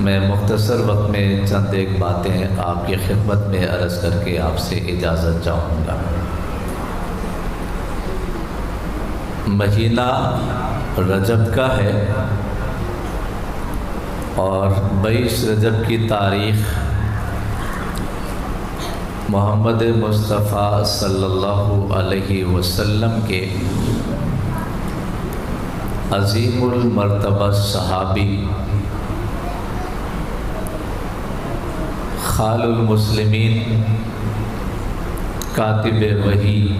میں مختصر وقت میں چند ایک باتیں آپ کی خدمت میں عرض کر کے آپ سے اجازت چاہوں گا۔ مہینہ رجب کا ہے اور 22 رجب کی تاریخ محمد مصطفیٰ صلی اللہ علیہ وسلم کے عظیم المرتبہ صحابی خال المسلمین کاتب وحی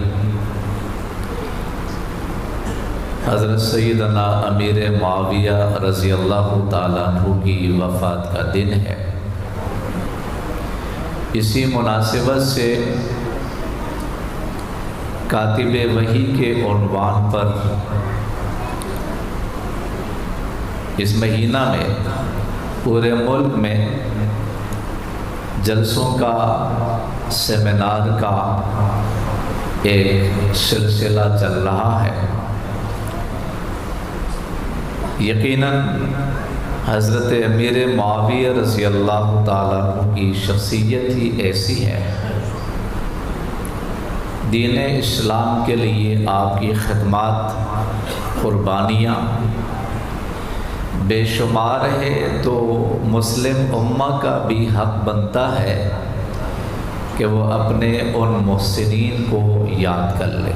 حضرت سیدنا امیر معاویہ رضی اللہ تعالیٰ عنہ کی وفات کا دن ہے۔ اسی مناسبت سے کاتب وحی کے عنوان پر اس مہینہ میں پورے ملک میں جلسوں کا سیمینار کا ایک سلسلہ چل رہا ہے۔ یقیناً حضرت امیر معاویہ رضی اللہ تعالیٰ عنہ کی شخصیت ہی ایسی ہے، دین اسلام کے لیے آپ کی خدمات قربانیاں بے شمار ہے، تو مسلم امہ کا بھی حق بنتا ہے کہ وہ اپنے ان محسنین کو یاد کر لے۔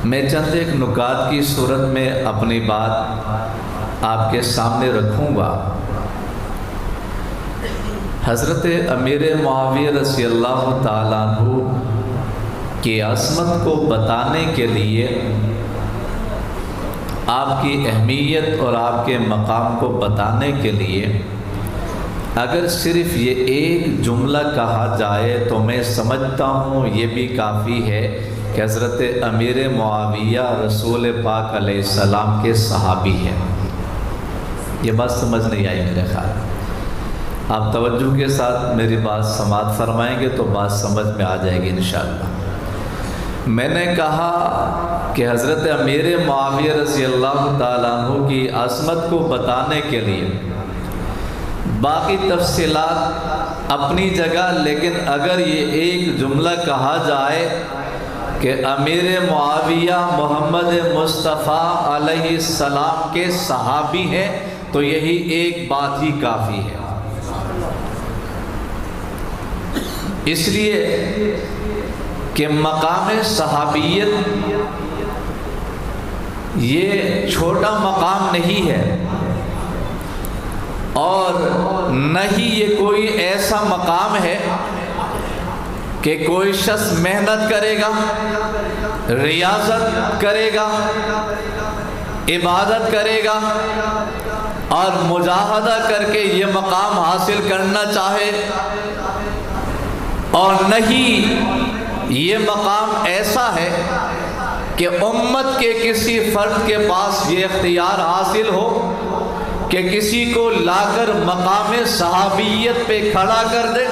میں چند ایک نکات کی صورت میں اپنی بات آپ کے سامنے رکھوں گا۔ حضرت امیر معاویہ رضی اللہ تعالیٰ عنہ کی عظمت کو بتانے کے لیے، آپ کی اہمیت اور آپ کے مقام کو بتانے کے لیے اگر صرف یہ ایک جملہ کہا جائے تو میں سمجھتا ہوں یہ بھی کافی ہے کہ حضرت امیر معاویہ رسول پاک علیہ السلام کے صحابی ہیں۔ یہ بات سمجھ نہیں آئی میرے خیال، آپ توجہ کے ساتھ میری بات سماعت فرمائیں گے تو بات سمجھ میں آ جائے گی انشاءاللہ۔ میں نے کہا کہ حضرت امیر معاویہ رضی اللہ تعالیٰ عنہ کی عظمت کو بتانے کے لیے باقی تفصیلات اپنی جگہ، لیکن اگر یہ ایک جملہ کہا جائے کہ امیر معاویہ محمد مصطفیٰ علیہ السلام کے صحابی ہیں تو یہی ایک بات ہی کافی ہے۔ اس لیے کہ مقام صحابیت یہ چھوٹا مقام نہیں ہے، اور نہ ہی یہ کوئی ایسا مقام ہے کہ کوئی شخص محنت کرے گا، ریاضت کرے گا، عبادت کرے گا اور مجاہدہ کر کے یہ مقام حاصل کرنا چاہے، اور نہیں یہ مقام ایسا ہے کہ امت کے کسی فرد کے پاس یہ اختیار حاصل ہو کہ کسی کو لا کر مقام صحابیت پہ کھڑا کر دے،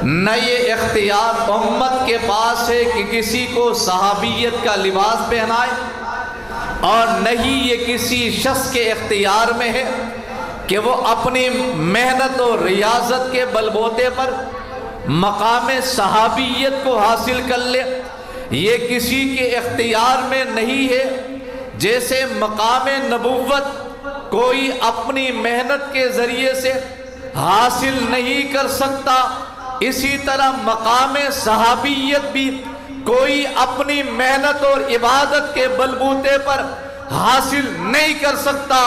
نہ یہ اختیار امت کے پاس ہے کہ کسی کو صحابیت کا لباس پہنائے، اور نہیں یہ کسی شخص کے اختیار میں ہے کہ وہ اپنی محنت اور ریاضت کے بلبوتے پر مقام صحابیت کو حاصل کر لے۔ یہ کسی کے اختیار میں نہیں ہے۔ جیسے مقام نبوت کوئی اپنی محنت کے ذریعے سے حاصل نہیں کر سکتا، اسی طرح مقام صحابیت بھی کوئی اپنی محنت اور عبادت کے بلبوتے پر حاصل نہیں کر سکتا۔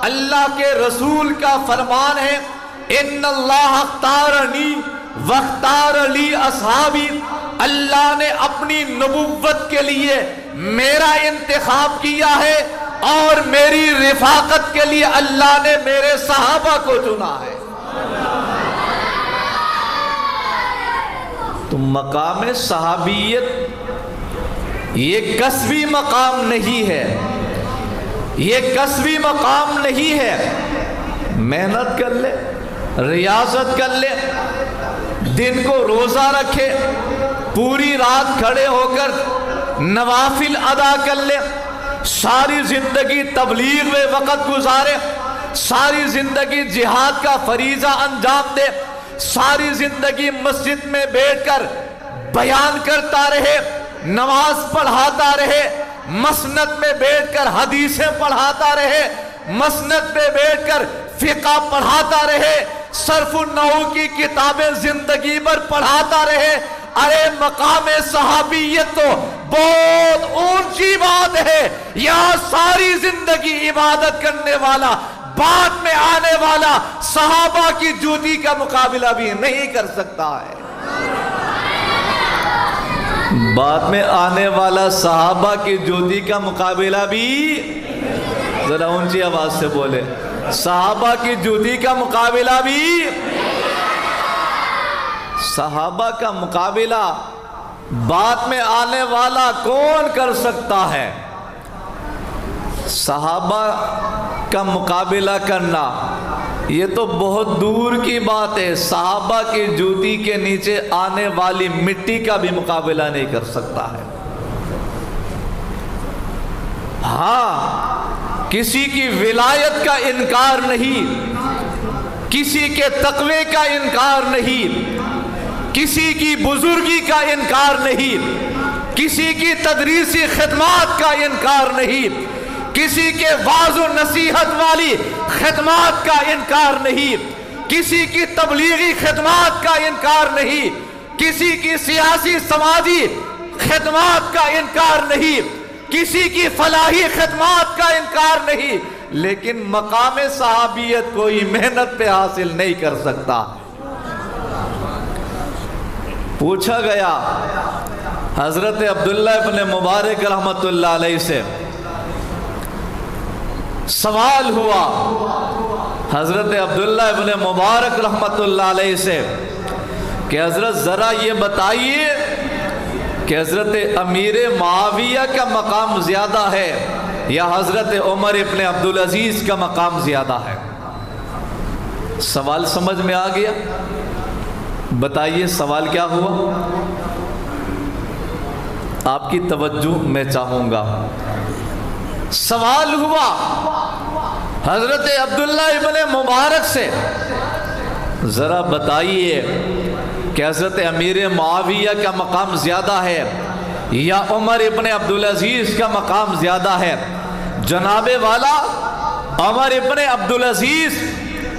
اللہ کے رسول کا فرمان ہے، ان اللہ اختارنی واختار لی اصحابی، اللہ نے اپنی نبوت کے لیے میرا انتخاب کیا ہے اور میری رفاقت کے لیے اللہ نے میرے صحابہ کو چنا ہے۔ تو مقام صحابیت یہ کسبی مقام نہیں ہے، یہ کسبی مقام نہیں ہے۔ محنت کر لے، ریاضت کر لے، دن کو روزہ رکھے، پوری رات کھڑے ہو کر نوافل ادا کر لے، ساری زندگی تبلیغ میں وقت گزارے، ساری زندگی جہاد کا فریضہ انجام دے، ساری زندگی مسجد میں بیٹھ کر بیان کرتا رہے، نماز پڑھاتا رہے، مسند میں بیٹھ کر حدیثیں پڑھاتا رہے، مسند میں بیٹھ کر فقہ پڑھاتا رہے، صرف النحو کی کتابیں زندگی بھر پڑھاتا رہے، ارے مقام صحابیت تو بہت اونچی بات ہے۔ یہاں ساری زندگی عبادت کرنے والا بعد میں آنے والا صحابہ کی جوتی کا مقابلہ بھی نہیں کر سکتا ہے۔ بعد میں آنے والا صحابہ کی جوتی کا مقابلہ بھی، ذرا اونچی آواز سے بولے، صحابہ کی جوتی کا مقابلہ بھی، صحابہ کا مقابلہ بعد میں آنے والا کون کر سکتا ہے؟ صحابہ کا مقابلہ کرنا یہ تو بہت دور کی بات ہے، صحابہ کی جوتی کے نیچے آنے والی مٹی کا بھی مقابلہ نہیں کر سکتا ہے۔ ہاں، کسی کی ولایت کا انکار نہیں، کسی کے تقوی کا انکار نہیں، کسی کی بزرگی کا انکار نہیں، کسی کی تدریسی خدمات کا انکار نہیں، کسی کے واعظ و نصیحت والی خدمات کا انکار نہیں، کسی کی تبلیغی خدمات کا انکار نہیں، کسی کی سیاسی سماجی خدمات کا انکار نہیں، کسی کی فلاحی خدمات کا انکار نہیں، لیکن مقام صحابیت کوئی محنت پہ حاصل نہیں کر سکتا۔ پوچھا گیا حضرت عبداللہ ابن مبارک رحمت اللہ علیہ سے، سوال ہوا حضرت عبداللہ ابن مبارک رحمت اللہ علیہ سے کہ حضرت ذرا یہ بتائیے کہ حضرت امیر معاویہ کا مقام زیادہ ہے یا حضرت عمر ابن عبدالعزیز کا مقام زیادہ ہے؟ سوال سمجھ میں آ گیا؟ بتائیے سوال کیا ہوا؟ آپ کی توجہ میں چاہوں گا۔ سوال ہوا حضرت عبداللہ ابن مبارک سے، ذرا بتائیے کہ حضرت امیر معاویہ کا مقام زیادہ ہے یا عمر ابن عبدالعزیز کا مقام زیادہ ہے؟ جناب والا، عمر ابن عبدالعزیز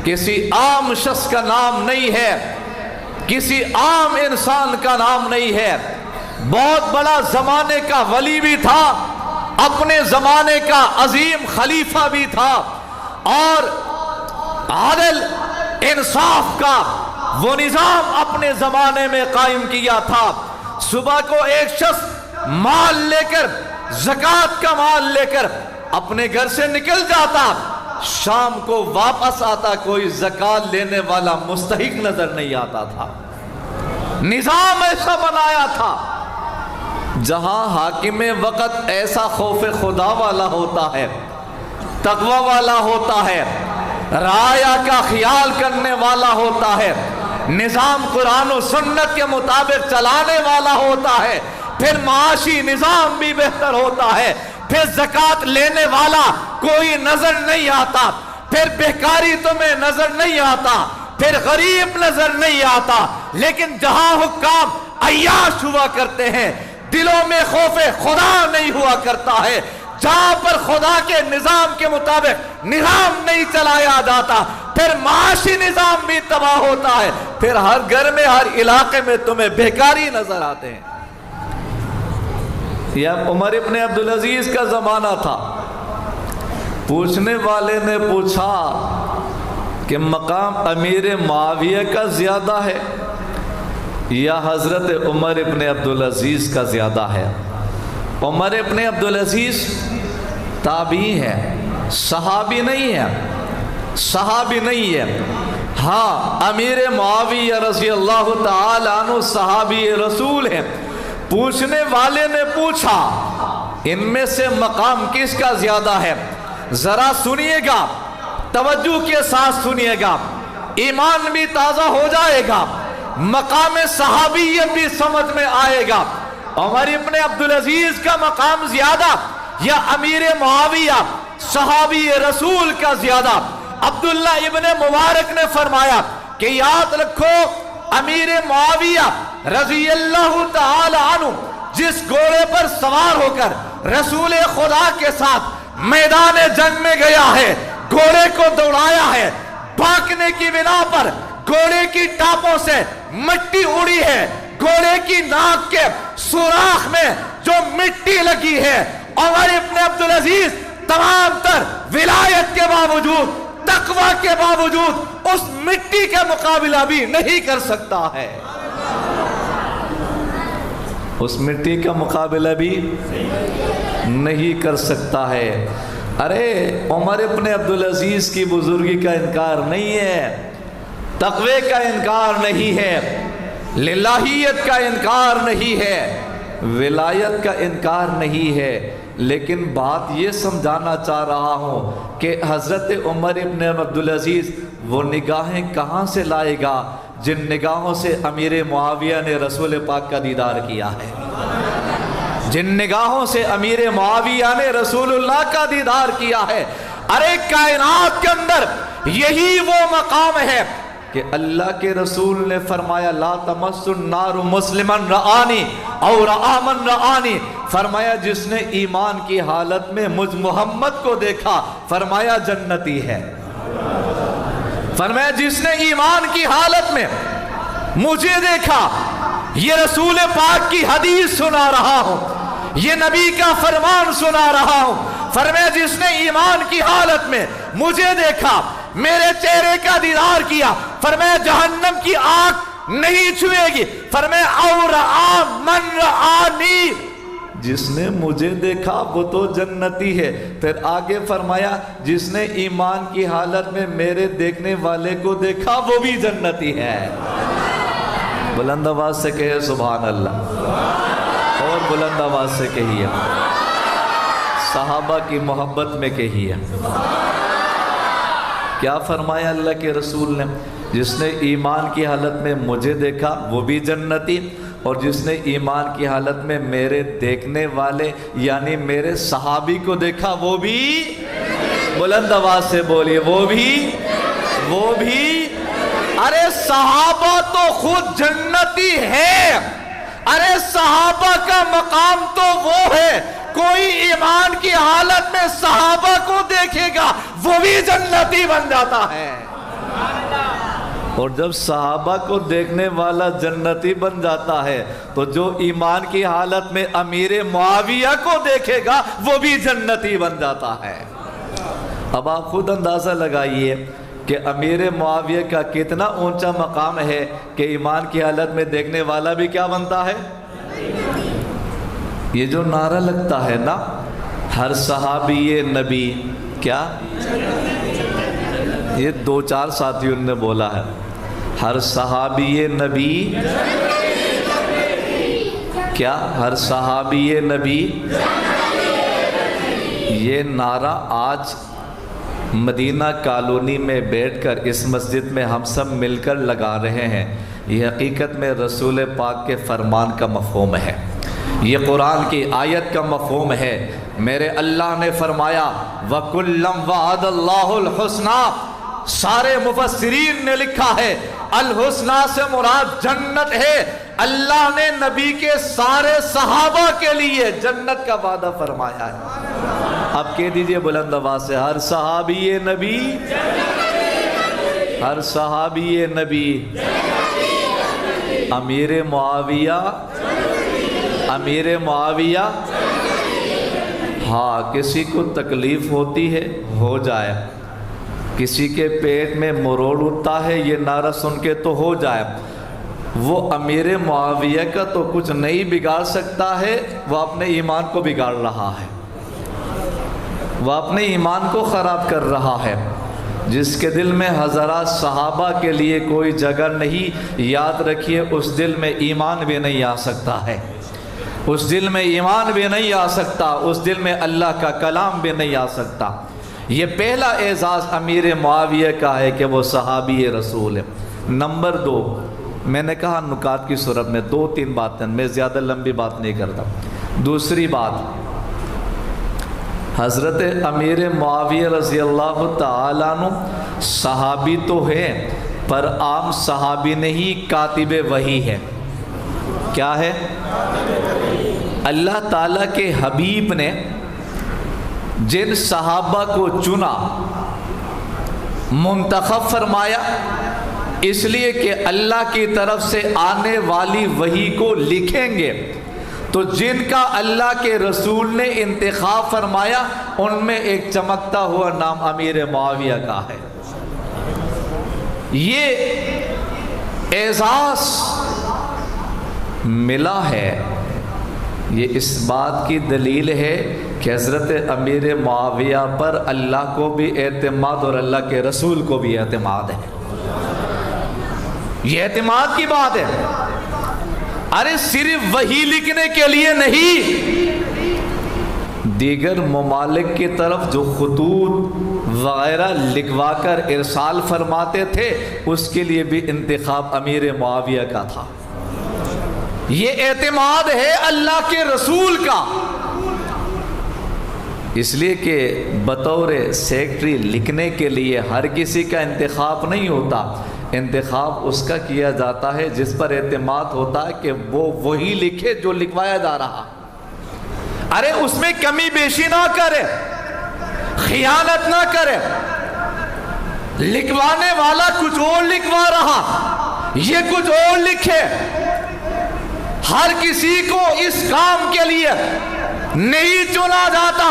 کسی عام شخص کا نام نہیں ہے، کسی عام انسان کا نام نہیں ہے، بہت بڑا زمانے کا ولی بھی تھا، اپنے زمانے کا عظیم خلیفہ بھی تھا، اور عادل انصاف کا وہ نظام اپنے زمانے میں قائم کیا تھا۔ صبح کو ایک شخص مال لے کر، زکوٰۃ کا مال لے کر اپنے گھر سے نکل جاتا، شام کو واپس آتا، کوئی زکوٰۃ لینے والا مستحق نظر نہیں آتا تھا۔ نظام ایسا بنایا تھا، جہاں حاکم وقت ایسا خوف خدا والا ہوتا ہے، تقوی والا ہوتا ہے، رعایا کا خیال کرنے والا ہوتا ہے، نظام قرآن و سنت کے مطابق چلانے والا ہوتا ہے، پھر معاشی نظام بھی بہتر ہوتا ہے، پھر زکوٰۃ لینے والا کوئی نظر نہیں آتا، پھر بیکاری تمہیں نظر نہیں آتا، پھر غریب نظر نہیں آتا، لیکن جہاں حکام عیاش ہوا کرتے ہیں، دلوں میں خوف خدا نہیں ہوا کرتا ہے، جہاں پر خدا کے نظام کے مطابق نظام نہیں چلایا جاتا، پھر معاشی نظام بھی تباہ ہوتا ہے، پھر ہر گھر میں، ہر علاقے میں تمہیں بیکاری نظر آتے ہیں۔ یہ عمر ابن عبدالعزیز کا زمانہ تھا۔ پوچھنے والے نے پوچھا کہ مقام امیر معاویہ کا زیادہ ہے یا حضرت عمر ابن عبدالعزیز کا زیادہ ہے؟ عمر ابن عبدالعزیز تابعی ہے، صحابی نہیں ہے، صحابی نہیں ہے۔ ہاں، امیر معاویہ رضی اللہ تعالی عنہ صحابی رسول ہیں۔ پوچھنے والے نے پوچھا ان میں سے مقام کس کا زیادہ ہے؟ ذرا سنیے گا، توجہ کے ساتھ سنیے گا، ایمان بھی تازہ ہو جائے گا، مقام صحابیت بھی سمجھ میں آئے گا۔ عمر ابن عبدالعزیز کا مقام زیادہ یا امیر معاویہ صحابی رسول کا زیادہ؟ عبداللہ ابن مبارک نے فرمایا کہ یاد رکھو امیر معاویہ رضی اللہ تعالی عنہ جس گھوڑے پر سوار ہو کر رسول خدا کے ساتھ میدان جنگ میں گیا ہے، گھوڑے کو دوڑایا ہے، بھاگنے کی بنا پر گھوڑے کی ٹاپوں سے مٹی اڑی ہے، گھوڑے کی ناک کے سوراخ میں جو مٹی لگی ہے، عمر ابن عبدالعزیز تمام تر ولایت کے باوجود، تقوی کے باوجود اس مٹی کا مقابلہ بھی نہیں کر سکتا ہے، اس مٹی کا مقابلہ بھی نہیں کر سکتا ہے۔ ارے عمر ابن عبدالعزیز کی بزرگی کا انکار نہیں ہے، تقوی کا انکار نہیں ہے، للہیت کا انکار نہیں ہے، ولایت کا انکار نہیں ہے، لیکن بات یہ سمجھانا چاہ رہا ہوں کہ حضرت عمر ابن عبدالعزیز وہ نگاہیں کہاں سے لائے گا جن نگاہوں سے امیر معاویہ نے رسول پاک کا دیدار کیا ہے، جن نگاہوں سے امیر معاویہ نے رسول اللہ کا دیدار کیا ہے۔ ارے کائنات کے اندر یہی وہ مقام ہے کہ اللہ کے رسول نے فرمایا لا تمس النار مسلمن رآنی اور آمن رآنی، فرمایا جس نے ایمان کی حالت میں مجھ محمد کو دیکھا فرمایا جنتی ہے، فرمایا جس نے ایمان کی حالت میں مجھے دیکھا، یہ رسول پاک کی حدیث سنا رہا ہوں، یہ نبی کا فرمان سنا رہا ہوں، فرمایا جس نے ایمان کی حالت میں مجھے دیکھا، میرے چہرے کا دیدار کیا، فرمایا جہنم کی آگ نہیں چھوئے گی، فرمایا اور من رآنی، جس نے مجھے دیکھا وہ تو جنتی ہے۔ پھر آگے فرمایا جس نے ایمان کی حالت میں میرے دیکھنے والے کو دیکھا وہ بھی جنتی ہے۔ بلند آواز سے کہے سبحان اللہ، اور بلند آواز سے کہیے، صحابہ کی محبت میں کہیے۔ کیا فرمایا اللہ کے رسول نے؟ جس نے ایمان کی حالت میں مجھے دیکھا وہ بھی جنتی، اور جس نے ایمان کی حالت میں میرے دیکھنے والے یعنی میرے صحابی کو دیکھا وہ بھی، بلند آواز سے بولیے، وہ بھی۔ ارے صحابہ تو خود جنتی ہے، ارے صحابہ کا مقام تو وہ ہے، کوئی ایمان کی حالت میں صحابہ کو دیکھے گا وہ بھی جنتی بن جاتا ہے، اور جب صحابہ کو دیکھنے والا جنتی بن جاتا ہے تو جو ایمان کی حالت میں امیر معاویہ کو دیکھے گا وہ بھی جنتی بن جاتا ہے۔ اب آپ خود اندازہ لگائیے کہ امیر معاویہ کا کتنا اونچا مقام ہے کہ ایمان کی حالت میں دیکھنے والا بھی کیا بنتا ہے؟ یہ جو نعرہ لگتا ہے نا ہر صحابی نبی کیا، یہ 2-4 ساتھیوں نے بولا ہے، ہر صحابی نبی کیا، ہر صحابی نبی، یہ نعرہ آج مدینہ کالونی میں بیٹھ کر اس مسجد میں ہم سب مل کر لگا رہے ہیں، یہ حقیقت میں رسول پاک کے فرمان کا مفہوم ہے، یہ قرآن کی آیت کا مفہوم ہے۔ میرے اللہ نے فرمایا وَكُلًّا وَعَدَ اللَّهُ الْحُسْنَى، سارے مفسرین نے لکھا ہے الحسنہ سے مراد جنت ہے، اللہ نے نبی کے سارے صحابہ کے لیے جنت کا وعدہ فرمایا ہے۔ اب کہہ دیجئے بلند آواز سے ہر صحابی نبی، ہر صحابی نبی، امیر معاویہ، امیر معاویہ، ہاں کسی کو تکلیف ہوتی ہے ہو جائے، کسی کے پیٹ میں مروڑ اٹھتا ہے یہ نعرہ سن کے تو ہو جائے، وہ امیر معاویہ کا تو کچھ نہیں بگاڑ سکتا ہے، وہ اپنے ایمان کو بگاڑ رہا ہے، وہ اپنے ایمان کو خراب کر رہا ہے۔ جس کے دل میں حضرات صحابہ کے لیے کوئی جگہ نہیں، یاد رکھیے اس دل میں ایمان بھی نہیں آ سکتا ہے، اس دل میں ایمان بھی نہیں آ سکتا، اس دل میں اللہ کا کلام بھی نہیں آ سکتا۔ یہ پہلا اعزاز امیر معاویہ کا ہے کہ وہ صحابی رسول ہے۔ نمبر 2، میں نے کہا نکات کی صورت میں 2-3 باتیں، میں زیادہ لمبی بات نہیں کرتا۔ دوسری بات، حضرت امیر معاویہ رضی اللہ تعالیٰ عنہ صحابی تو ہیں پر عام صحابی نہیں، کاتب وحی ہے۔ کیا ہے؟ اللہ تعالیٰ کے حبیب نے جن صحابہ کو چنا، منتخب فرمایا، اس لیے کہ اللہ کی طرف سے آنے والی وحی کو لکھیں گے، تو جن کا اللہ کے رسول نے انتخاب فرمایا ان میں ایک چمکتا ہوا نام امیر معاویہ کا ہے۔ یہ اعزاز ملا ہے، یہ اس بات کی دلیل ہے کہ حضرت امیر معاویہ پر اللہ کو بھی اعتماد اور اللہ کے رسول کو بھی اعتماد ہے۔ یہ اعتماد کی بات ہے۔ ارے صرف وحی لکھنے کے لیے نہیں، دیگر ممالک کی طرف جو خطوط وغیرہ لکھوا کر ارسال فرماتے تھے اس کے لیے بھی انتخاب امیر معاویہ کا تھا۔ یہ اعتماد ہے اللہ کے رسول کا، اس لیے کہ بطور سیکرٹری لکھنے کے لیے ہر کسی کا انتخاب نہیں ہوتا، انتخاب اس کا کیا جاتا ہے جس پر اعتماد ہوتا ہے کہ وہ وہی لکھے جو لکھوایا جا رہا۔ ارے اس میں کمی بیشی نہ کرے، خیانت نہ کرے، لکھوانے والا کچھ اور لکھوا رہا، یہ کچھ اور لکھے۔ ہر کسی کو اس کام کے لیے نہیں چنا جاتا،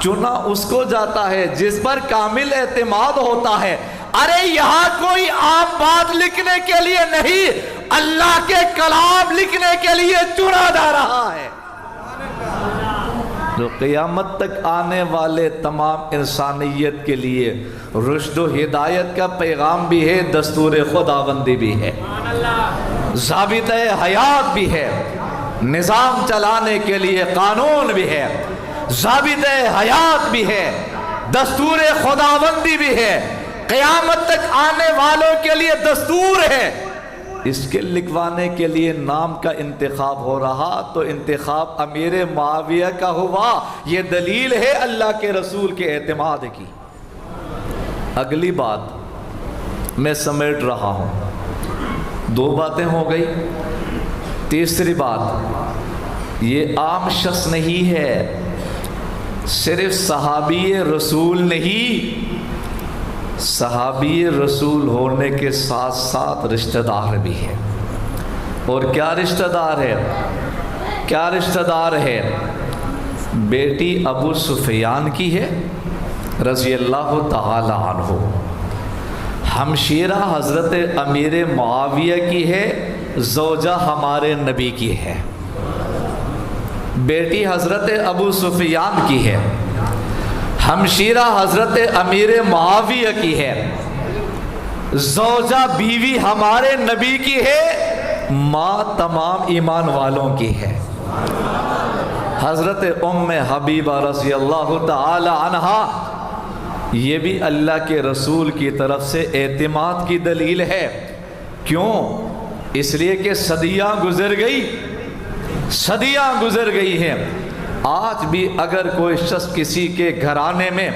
چنا اس کو جاتا ہے جس پر کامل اعتماد ہوتا ہے۔ ارے یہاں کوئی عام بات لکھنے کے لیے نہیں، اللہ کے کلام لکھنے کے لیے چنا جا رہا ہے، جو قیامت تک آنے والے تمام انسانیت کے لیے رشد و ہدایت کا پیغام بھی ہے، دستور خداوندی بھی ہے، ضابطہ حیات بھی ہے، نظام چلانے کے لیے قانون بھی ہے، ضابطہ حیات بھی ہے، دستور خداوندی بھی ہے، قیامت تک آنے والوں کے لیے دستور ہے۔ اس کے لکھوانے کے لیے نام کا انتخاب ہو رہا تو انتخاب امیر معاویہ کا ہوا، یہ دلیل ہے اللہ کے رسول کے اعتماد کی۔ اگلی بات میں سمیٹ رہا ہوں، دو باتیں ہو گئی، تیسری بات یہ عام شخص نہیں ہے، صرف صحابی رسول نہیں، صحابی رسول ہونے کے ساتھ ساتھ رشتہ دار بھی ہے۔ اور کیا رشتہ دار ہے؟ کیا رشتہ دار ہے؟ بیٹی ابو سفیان کی ہے رضی اللہ تعالی عنہ، ہمشیرہ حضرت امیر معاویہ کی ہے، زوجہ ہمارے نبی کی ہے، بیٹی حضرت ابو سفیان کی ہے، ہمشیرہ حضرت امیر معاویہ کی ہے، زوجہ بیوی ہمارے نبی کی ہے، ماں تمام ایمان والوں کی ہے، حضرت ام حبیبہ رضی اللہ تعالی عنہا۔ یہ بھی اللہ کے رسول کی طرف سے اعتماد کی دلیل ہے۔ کیوں؟ اس لیے کہ صدیاں گزر گئی ہیں۔ آج بھی اگر کوئی شخص کسی کے گھرانے میں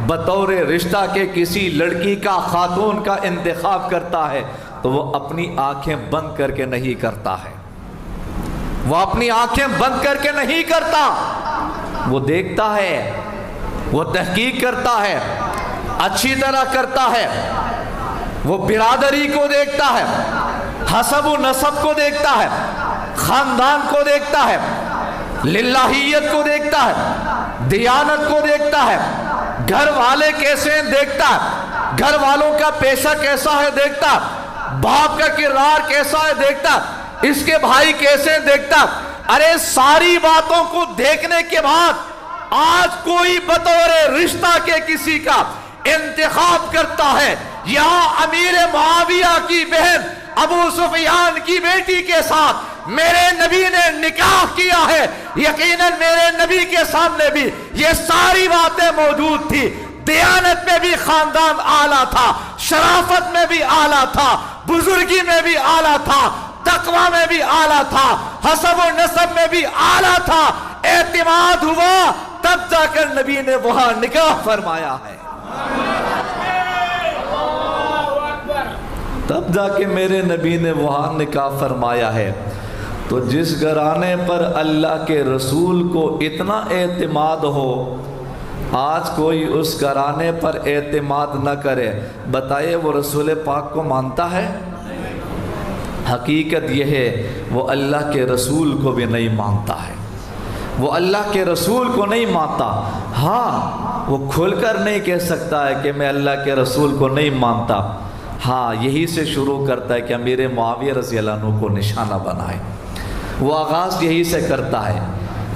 بطور رشتہ کے کسی لڑکی کا، خاتون کا انتخاب کرتا ہے تو وہ اپنی آنکھیں بند کر کے نہیں کرتا ہے، وہ اپنی آنکھیں بند کر کے نہیں کرتا، وہ دیکھتا ہے، وہ تحقیق کرتا ہے، اچھی طرح کرتا ہے، وہ برادری کو دیکھتا ہے، حسب و نسب کو دیکھتا ہے، خاندان کو دیکھتا ہے، للہیت کو دیکھتا ہے، دیانت کو دیکھتا ہے، گھر والے کیسے ہیں دیکھتا ہے، گھر والوں کا پیشہ کیسا ہے دیکھتا ہے، باپ کا کردار کیسا ہے دیکھتا ہے، اس کے بھائی کیسے ہیں دیکھتا ہے۔ ارے ساری باتوں کو دیکھنے کے بعد آج کوئی بطور رشتہ کے کسی کا انتخاب کرتا ہے، یہاں امیر معاویہ کی بہن ابو سفیان کی بیٹی کے ساتھ میرے نبی نے نکاح کیا ہے، یقیناً میرے نبی کے سامنے بھی یہ ساری باتیں موجود تھی، دیانت میں بھی خاندان اعلیٰ تھا، شرافت میں بھی اعلیٰ تھا، بزرگی میں بھی اعلیٰ تھا، تقوی میں بھی اعلیٰ تھا، حسب و نسب میں بھی اعلیٰ تھا، اعتماد ہوا، تب جا کر نبی نے وہاں نکاح فرمایا ہے، تب جا کے میرے نبی نے وہاں نکاح فرمایا ہے۔ تو جس گھرانے پر اللہ کے رسول کو اتنا اعتماد ہو، آج کوئی اس گھرانے پر اعتماد نہ کرے، بتائیے وہ رسول پاک کو مانتا ہے؟ حقیقت یہ ہے وہ اللہ کے رسول کو بھی نہیں مانتا ہے، وہ اللہ کے رسول کو نہیں مانتا۔ ہاں وہ کھل کر نہیں کہہ سکتا ہے کہ میں اللہ کے رسول کو نہیں مانتا، ہاں یہی سے شروع کرتا ہے کہ امیر معاویہ رضی اللہ عنہ کو نشانہ بنائے، وہ آغاز یہی سے کرتا ہے۔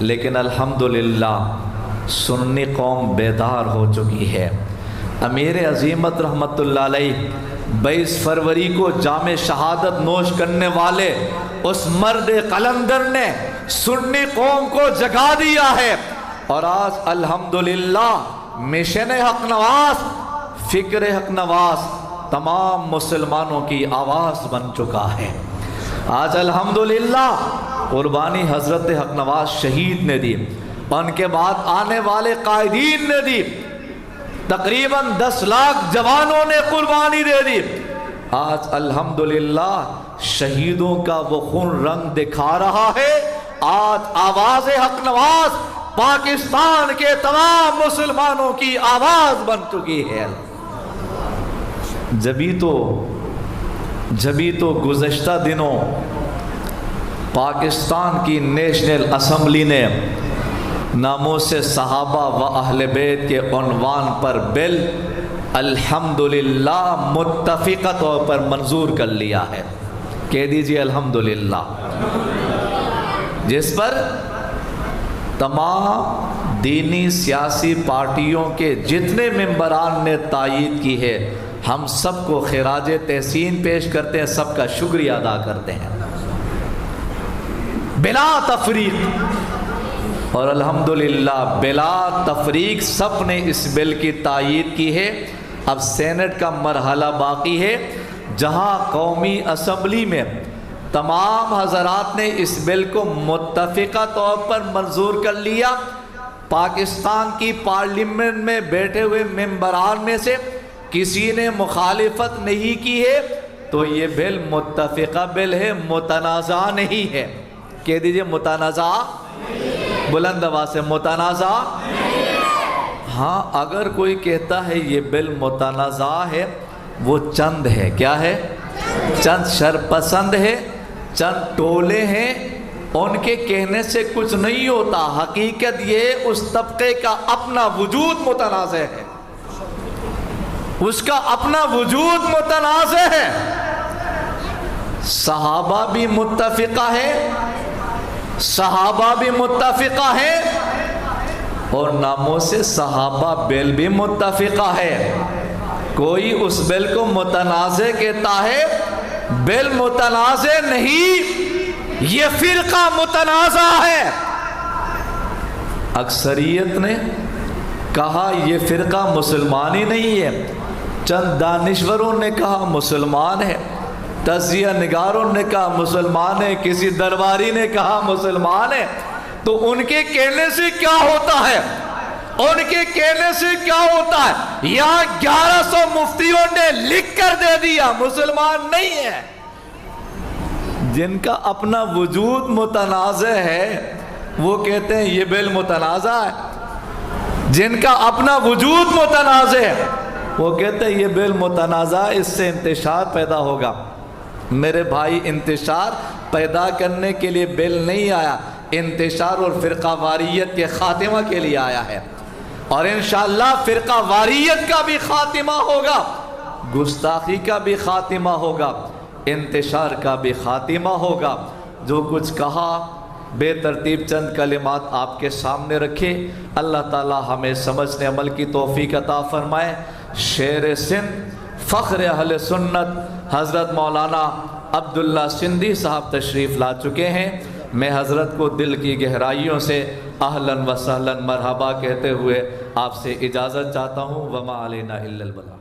لیکن الحمدللہ سنی قوم بیدار ہو چکی ہے۔ امیر عظیمت رحمت اللہ علیہ 22 فروری کو جام شہادت نوش کرنے والے اس مرد قلندر نے سنی قوم کو جگا دیا ہے، اور آج الحمدللہ مشن حق نواز، فکر حق نواز تمام مسلمانوں کی آواز بن چکا ہے۔ آج الحمدللہ قربانی حضرت حق نواز شہید نے دی، ان کے بعد آنے والے قائدین نے دی، تقریباً 10 لاکھ جوانوں نے قربانی دے دی۔ آج الحمدللہ شہیدوں کا وہ خون رنگ دکھا رہا ہے۔ آج آواز حق نواز پاکستان کے تمام مسلمانوں کی آواز بن چکی ہے۔ جبھی تو گزشتہ دنوں پاکستان کی نیشنل اسمبلی نے ناموس صحابہ و اہل بیت کے عنوان پر بل الحمدللہ متفقہ طور پر منظور کر لیا ہے، کہہ دیجئے الحمدللہ، جس پر تمام دینی سیاسی پارٹیوں کے جتنے ممبران نے تائید کی ہے، ہم سب کو خراج تحسین پیش کرتے ہیں، سب کا شکریہ ادا کرتے ہیں بلا تفریق، اور الحمدللہ بلا تفریق سب نے اس بل کی تائید کی ہے۔ اب سینٹ کا مرحلہ باقی ہے، جہاں قومی اسمبلی میں تمام حضرات نے اس بل کو متفقہ طور پر منظور کر لیا۔ پاکستان کی پارلیمنٹ میں بیٹھے ہوئے ممبران میں سے کسی نے مخالفت نہیں کی ہے، تو یہ بل متفقہ بل ہے، متنازع نہیں ہے۔ کہہ دیجئے متنازع، بلند آواز سے متنازع۔ ہاں اگر کوئی کہتا ہے یہ بل متنازع ہے، وہ چند ہے، کیا ہے؟ چند شرپسند ہے، چند ٹولے ہیں، ان کے کہنے سے کچھ نہیں ہوتا۔ حقیقت یہ اس طبقے کا اپنا وجود متنازع ہے، اس کا اپنا وجود متنازع ہے۔ صحابہ بھی متفقہ ہے، صحابہ بھی متفقہ ہے، اور ناموس صحابہ بل بھی متفقہ ہے۔ کوئی اس بل کو متنازع کہتا ہے، بل متنازع نہیں، یہ فرقہ متنازع ہے۔ اکثریت نے کہا یہ فرقہ مسلمان ہی نہیں ہے، چند دانشوروں نے کہا مسلمان ہے، تجزیہ نگاروں نے کہا مسلمان ہے، کسی درباری نے کہا مسلمان ہے۔ تو ان کے کہنے سے کیا ہوتا ہے؟ ان کے کہنے سے کیا ہوتا ہے؟ یہاں 1100 مفتیوں نے لکھ کر دے دیا مسلمان نہیں ہے۔ جن کا اپنا وجود متنازع ہے وہ کہتے ہیں یہ بل متنازع ہے، جن کا اپنا وجود متنازع ہے وہ کہتے ہیں یہ بل متنازع، اس سے انتشار پیدا ہوگا۔ میرے بھائی، انتشار پیدا کرنے کے لیے بل نہیں آیا، انتشار اور فرقہ واریت کے خاتمہ کے لیے آیا ہے، اور انشاءاللہ فرقہ واریت کا بھی خاتمہ ہوگا، گستاخی کا بھی خاتمہ ہوگا، انتشار کا بھی خاتمہ ہوگا۔ جو کچھ کہا بے ترتیب چند کلمات آپ کے سامنے رکھے، اللہ تعالی ہمیں سمجھنے عمل کی توفیق عطا فرمائے۔ شیر سندھ فخر اہل سنت حضرت مولانا عبداللہ سندھی صاحب تشریف لا چکے ہیں۔ میں حضرت کو دل کی گہرائیوں سے اہلاً و سہلاً مرحبا کہتے ہوئے آپ سے اجازت چاہتا ہوں۔ وما علینا الا البلاغ۔